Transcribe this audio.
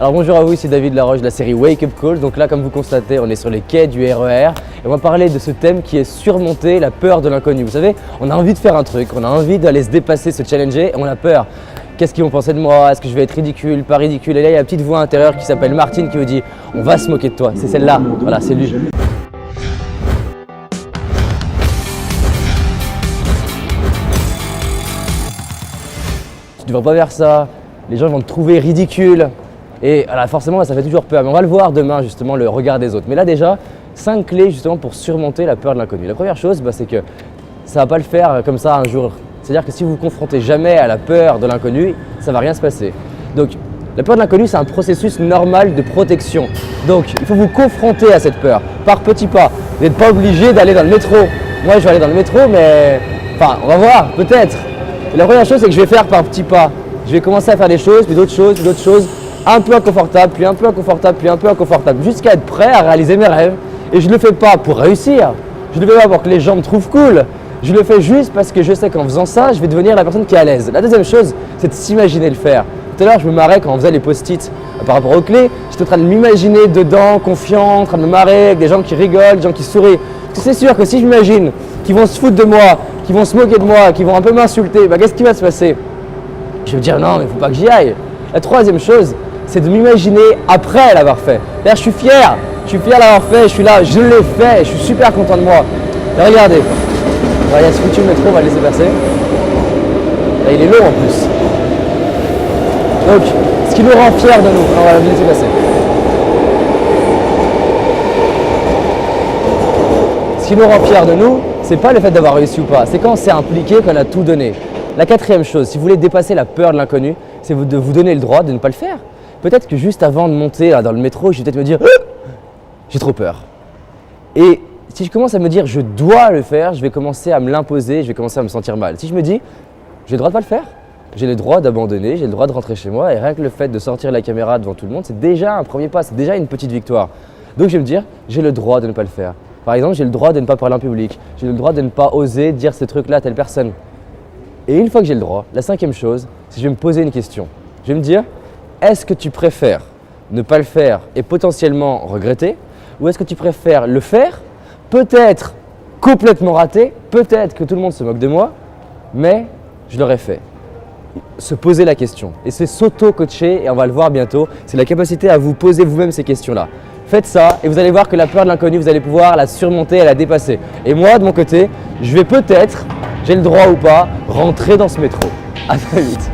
Alors bonjour à vous, ici David Laroche de la série Wake Up Call. Donc là, comme vous constatez, on est sur les quais du RER et on va parler de ce thème qui est surmonter la peur de l'inconnu. Vous savez, on a envie de faire un truc, on a envie d'aller se dépasser, se challenger et on a peur. Qu'est-ce qu'ils vont penser de moi? Est-ce que je vais être ridicule, pas ridicule? Et là, il y a une petite voix intérieure qui s'appelle Martine qui vous dit « On va se moquer de toi ». C'est celle-là, voilà, c'est lui. Tu ne devrais pas faire ça, les gens vont te trouver ridicule. Et voilà, forcément, ça fait toujours peur. Mais on va le voir demain, justement, le regard des autres. Mais là, déjà, 5 clés justement pour surmonter la peur de l'inconnu. La première chose, c'est que ça ne va pas le faire comme ça un jour. C'est-à-dire que si vous ne vous confrontez jamais à la peur de l'inconnu, ça ne va rien se passer. Donc, la peur de l'inconnu, c'est un processus normal de protection. Donc, il faut vous confronter à cette peur par petits pas. Vous n'êtes pas obligé d'aller dans le métro. Moi, je vais aller dans le métro, mais enfin, on va voir, peut-être. Et la première chose, c'est que je vais faire par petits pas. Je vais commencer à faire des choses, puis d'autres choses, puis d'autres choses. Un peu inconfortable, puis un peu inconfortable, puis un peu inconfortable, jusqu'à être prêt à réaliser mes rêves. Et je ne le fais pas pour réussir, je ne le fais pas pour que les gens me trouvent cool, je le fais juste parce que je sais qu'en faisant ça, je vais devenir la personne qui est à l'aise. La deuxième chose, c'est de s'imaginer le faire. Tout à l'heure, je me marrais quand on faisait les post-it par rapport aux clés, j'étais en train de m'imaginer dedans, confiant, en train de me marrer avec des gens qui rigolent, des gens qui sourient. Parce que c'est sûr que si je m'imagine qu'ils vont se foutre de moi, qu'ils vont se moquer de moi, qu'ils vont un peu m'insulter, qu'est-ce qui va se passer? Je vais me dire non, mais il ne faut pas que j'y aille. La troisième chose, c'est de m'imaginer après l'avoir fait. D'ailleurs, je suis fier d'avoir fait, je suis là, je l'ai fait, je suis super content de moi. Là, regardez, il y a ce foutu métro, on va le laisser passer. Là, il est long en plus. Donc, ce qui nous rend fiers de nous, on va le laisser passer. Ce qui nous rend fiers de nous, c'est pas le fait d'avoir réussi ou pas, c'est quand on s'est impliqué, qu'on a tout donné. La quatrième chose, si vous voulez dépasser la peur de l'inconnu, c'est de vous donner le droit de ne pas le faire. Peut-être que juste avant de monter là, dans le métro, je vais peut-être me dire « j'ai trop peur ». Et si je commence à me dire « je dois le faire », je vais commencer à me l'imposer, je vais commencer à me sentir mal. Si je me dis « j'ai le droit de pas le faire », j'ai le droit d'abandonner, j'ai le droit de rentrer chez moi et rien que le fait de sortir la caméra devant tout le monde, c'est déjà un premier pas, c'est déjà une petite victoire. Donc je vais me dire « j'ai le droit de ne pas le faire ». Par exemple, j'ai le droit de ne pas parler en public, j'ai le droit de ne pas oser dire ce truc-là à telle personne. Et une fois que j'ai le droit, la cinquième chose, c'est que je vais me poser une question. Je vais me dire est-ce que tu préfères ne pas le faire et potentiellement regretter, ou est-ce que tu préfères le faire, peut-être complètement rater, peut-être que tout le monde se moque de moi, mais je l'aurais fait. Se poser la question. Et c'est s'auto-coacher, et on va le voir bientôt, c'est la capacité à vous poser vous-même ces questions-là. Faites ça et vous allez voir que la peur de l'inconnu, vous allez pouvoir la surmonter et la dépasser. Et moi, de mon côté, je vais peut-être, j'ai le droit ou pas, rentrer dans ce métro. À très vite.